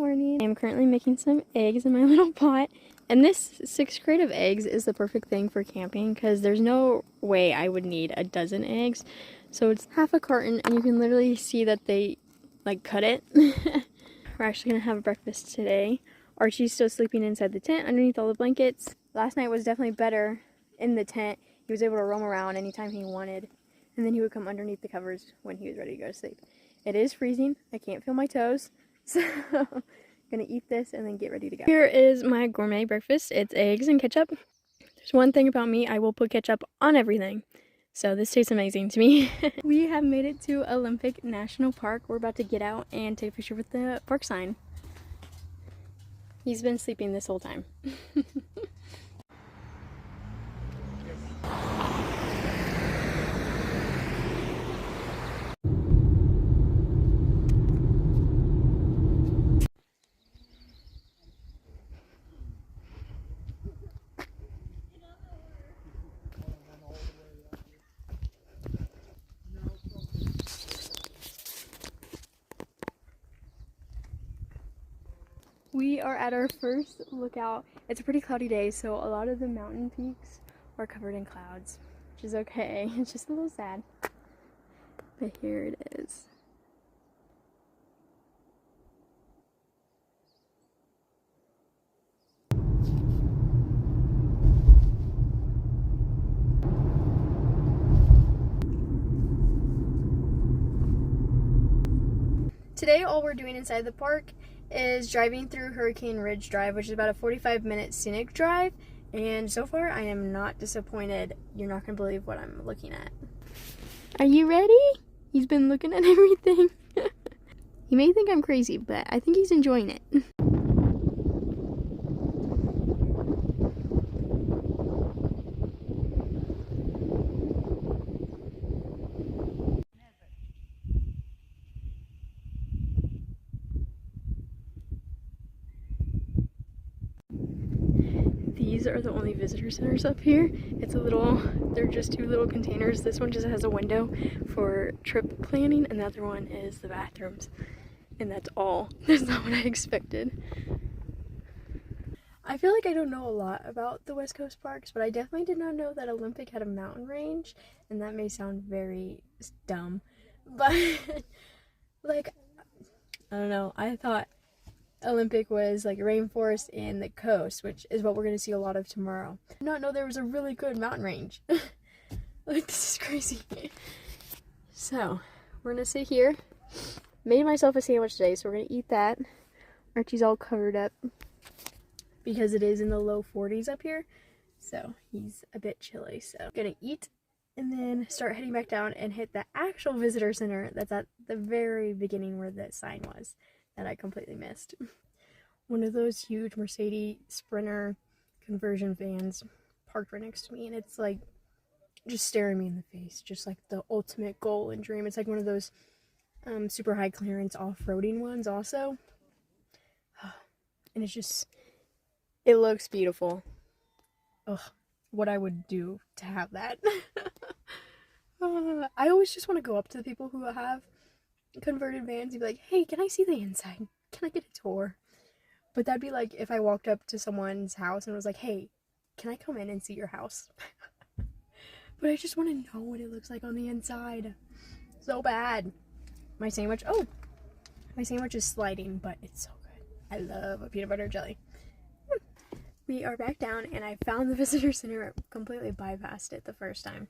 morning. I am currently making some eggs in my little pot. And this 6 crate of eggs is the perfect thing for camping because there's no way I would need a dozen eggs. So it's half a carton and you can literally see that they like cut it. We're actually gonna have breakfast today. Archie's still sleeping inside the tent underneath all the blankets. Last night was definitely better in the tent. He was able to roam around anytime he wanted. And then he would come underneath the covers when he was ready to go to sleep. It is freezing. I can't feel my toes. So I'm gonna eat this and then get ready to go. Here is my gourmet breakfast. It's eggs and ketchup. There's one thing about me, I will put ketchup on everything. So this tastes amazing to me. We have made it to Olympic National Park. We're about to get out and take a picture with the park sign. He's been sleeping this whole time. We are at our first lookout. It's a pretty cloudy day, so a lot of the mountain peaks are covered in clouds, which is okay. It's just a little sad. But here it is. Today, all we're doing inside the park is driving through Hurricane Ridge Drive, which is about a 45-minute scenic drive, and so far I am not disappointed. You're not gonna believe what I'm looking at. Are you ready? He's been looking at everything. He may think I'm crazy, but I think he's enjoying it. These are the only visitor centers up here. They're just 2 little containers. This one just has a window for trip planning, and the other one is the bathrooms. And that's all. That's not what I expected. I feel like I don't know a lot about the West Coast parks, but I definitely did not know that Olympic had a mountain range, and that may sound very dumb, but like, I don't know, I thought Olympic was like rainforest and the coast, which is what we're going to see a lot of tomorrow. I did not know there was a really good mountain range. Like, this is crazy. So, we're going to sit here. Made myself a sandwich today, so we're going to eat that. Archie's all covered up because it is in the low 40s up here. So, he's a bit chilly. So, I'm going to eat and then start heading back down and hit the actual visitor center that's at the very beginning where the sign was that I completely missed. One of those huge Mercedes Sprinter conversion vans parked right next to me, and it's like just staring me in the face, just like the ultimate goal and dream. It's like one of those super high clearance off-roading ones also. And it looks beautiful. Ugh, what I would do to have that. I always just want to go up to the people who have converted vans and be like, hey, can I see the inside? Can I get a tour? But that'd be like if I walked up to someone's house and was like, hey, can I come in and see your house? But I just want to know what it looks like on the inside so bad. My sandwich is sliding, but it's so good. I love a peanut butter jelly. We are back down, and I found the visitor center. Completely bypassed it the first time.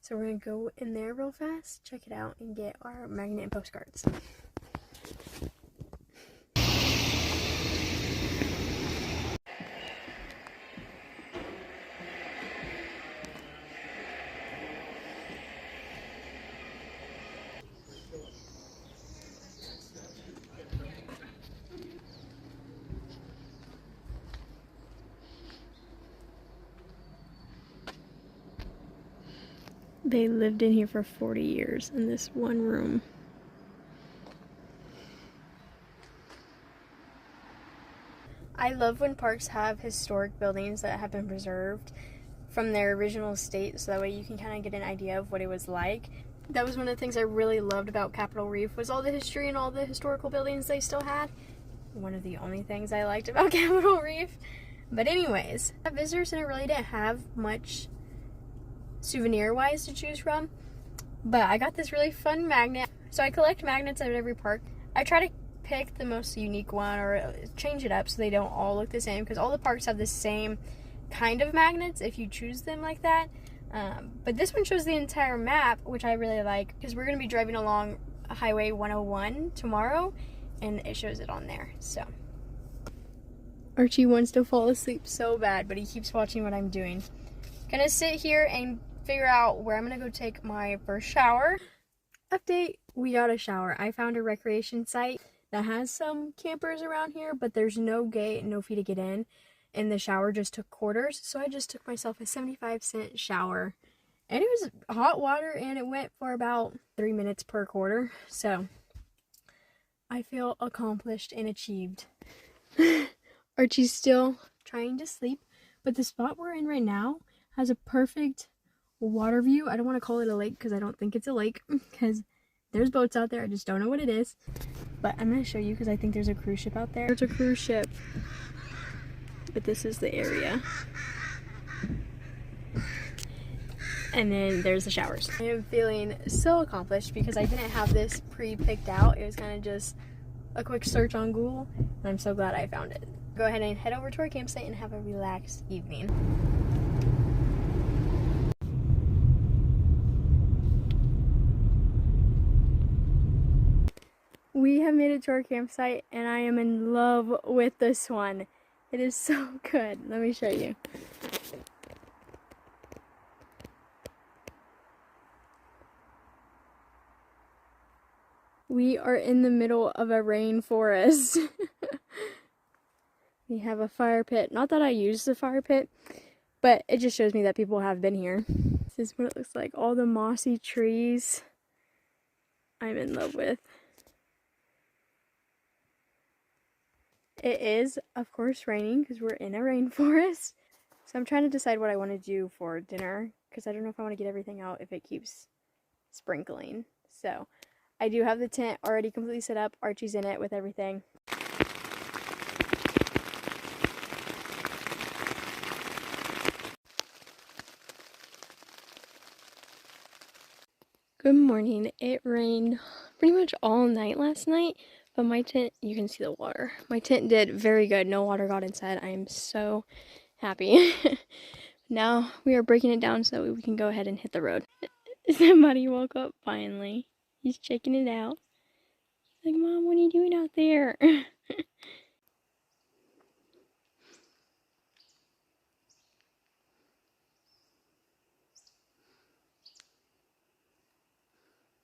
So we're going to go in there real fast, check it out, and get our magnet and postcards. They lived in here for 40 years in this one room. I love when parks have historic buildings that have been preserved from their original state, so that way you can kind of get an idea of what it was like. That was one of the things I really loved about Capitol Reef, was all the history and all the historical buildings they still had. one of the only things I liked about Capitol Reef. But anyways, visitors, and I really didn't have much souvenir-wise to choose from. But I got this really fun magnet. So I collect magnets at every park. I try to pick the most unique one or change it up so they don't all look the same, because all the parks have the same kind of magnets if you choose them like that. But this one shows the entire map, which I really like, because we're going to be driving along Highway 101 tomorrow, and it shows it on there. So Archie wants to fall asleep so bad, but he keeps watching what I'm doing. Gonna sit here and figure out where I'm gonna go take my first shower. Update, we got a shower. I found a recreation site that has some campers around here, but there's no gate, no fee to get in, and the shower just took quarters, so I just took myself a 75-cent shower, and it was hot water, and it went for about 3 minutes per quarter, so I feel accomplished and achieved. Archie's still trying to sleep, but the spot we're in right now has a perfect water view. I don't want to call it a lake because I don't think it's a lake, because there's boats out there. I just don't know what it is. But I'm going to show you because I think there's a cruise ship out there. There's a cruise ship, but this is the area. And then there's the showers. I am feeling so accomplished because I didn't have this pre-picked out. It was kind of just a quick search on Google, and I'm so glad I found it. Go ahead and head over to our campsite and have a relaxed evening. We have made it to our campsite, and I am in love with this one. It is so good. Let me show you. We are in the middle of a rainforest. We have a fire pit. Not that I use the fire pit, but it just shows me that people have been here. This is what it looks like. All the mossy trees I'm in love with. It is, of course, raining because we're in a rainforest. So I'm trying to decide what I want to do for dinner, because I don't know if I want to get everything out if it keeps sprinkling. So I do have the tent already completely set up. Archie's in it with everything. Good morning. It rained pretty much all night last night, but my tent, you can see the water. My tent did very good. No water got inside. I am so happy. Now we are breaking it down so we can go ahead and hit the road. Somebody woke up finally. He's checking it out. He's like, Mom, what are you doing out there?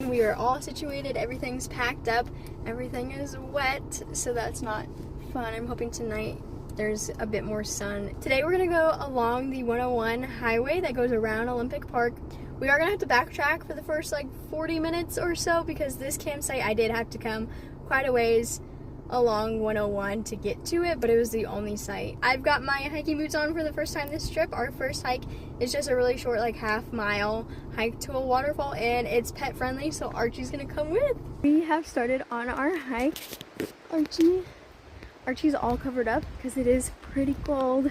We are all situated, everything's packed up, everything is wet, so that's not fun. I'm hoping tonight there's a bit more sun. Today we're gonna go along the 101 highway that goes around Olympic Park. We are gonna have to backtrack for the first like 40 minutes or so, because this campsite I did have to come quite a ways along 101 to get to it, but it was the only site. I've got my hiking boots on for the first time this trip. Our first hike is just a really short, like half-mile hike to a waterfall, and it's pet friendly, so Archie's gonna come with. We have started on our hike. Archie's all covered up because it is pretty cold.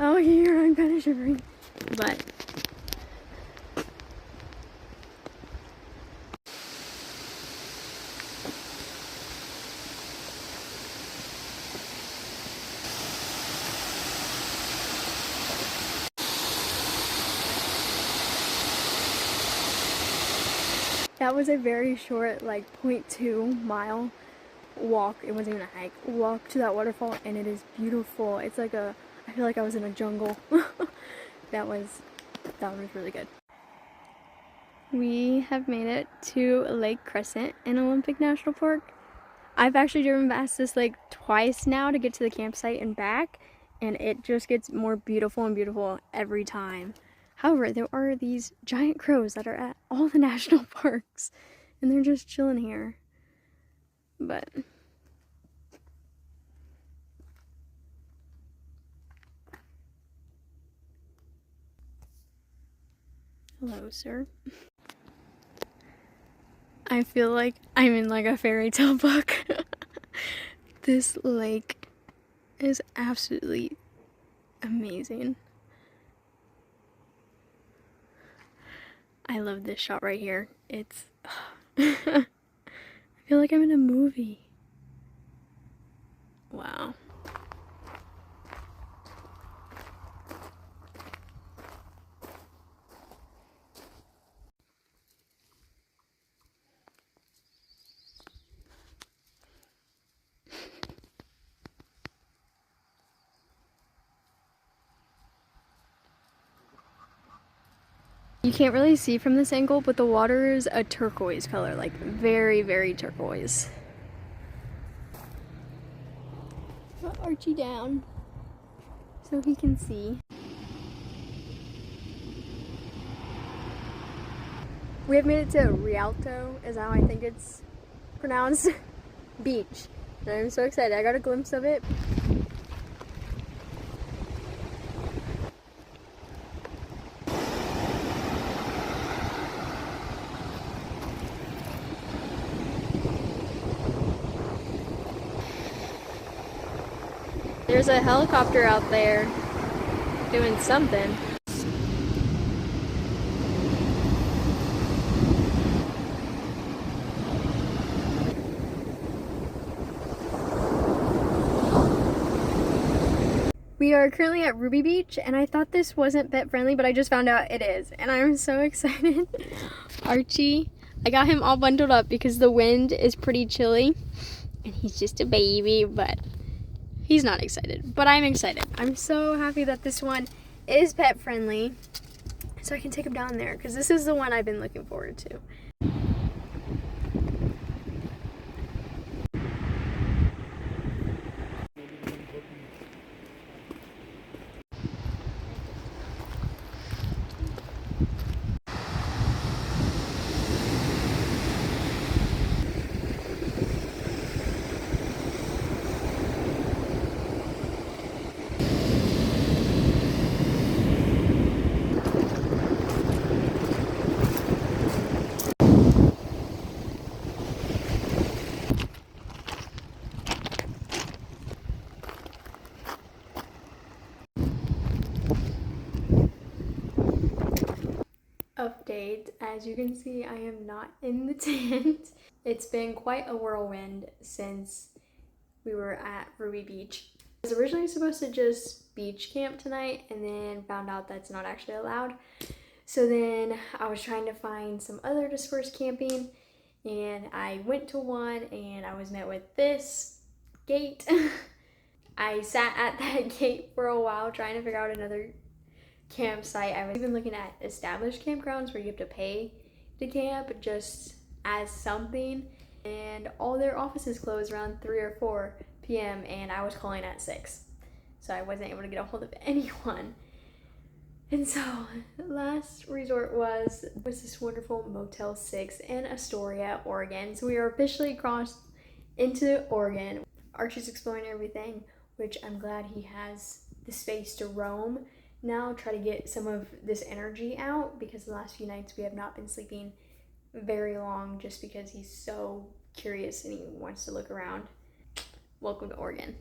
Oh, here I'm kind of shivering, but that was a very short, like 0.2 mile walk. It wasn't even a hike. Walk to that waterfall, and it is beautiful. It's like I feel like I was in a jungle. That one was really good. We have made it to Lake Crescent in Olympic National Park. I've actually driven past this lake twice now to get to the campsite and back, and it just gets more beautiful and beautiful every time. However, there are these giant crows that are at all the national parks, and they're just chilling here. But hello, sir. I feel like I'm in like a fairy tale book. This lake is absolutely amazing. I love this shot right here. It's I feel like I'm in a movie. Wow. You can't really see from this angle, but the water is a turquoise color, like very, very turquoise. Put Archie down so he can see. We have made it to Rialto, is how I think it's pronounced, beach. And I'm so excited. I got a glimpse of it. There's a helicopter out there doing something. We are currently at Ruby Beach, and I thought this wasn't pet friendly, but I just found out it is, and I'm so excited. Archie, I got him all bundled up because the wind is pretty chilly, and he's just a baby, but he's not excited, but I'm excited. I'm so happy that this one is pet friendly, so I can take him down there, because this is the one I've been looking forward to. Update, as you can see, I am not in the tent. It's been quite a whirlwind since we were at Ruby Beach. I was originally supposed to just beach camp tonight and then found out that's not actually allowed. So then I was trying to find some other dispersed camping, and I went to one and I was met with this gate. I sat at that gate for a while trying to figure out another campsite. I was even looking at established campgrounds where you have to pay to camp just as something, and all their offices closed around 3 or 4 p.m. and I was calling at 6, so I wasn't able to get a hold of anyone. And so last resort was this wonderful Motel 6 in Astoria, Oregon. So we are officially crossed into Oregon. Archie's exploring everything, which I'm glad he has the space to roam now, try to get some of this energy out, because the last few nights we have not been sleeping very long just because he's so curious and he wants to look around. Welcome to Oregon.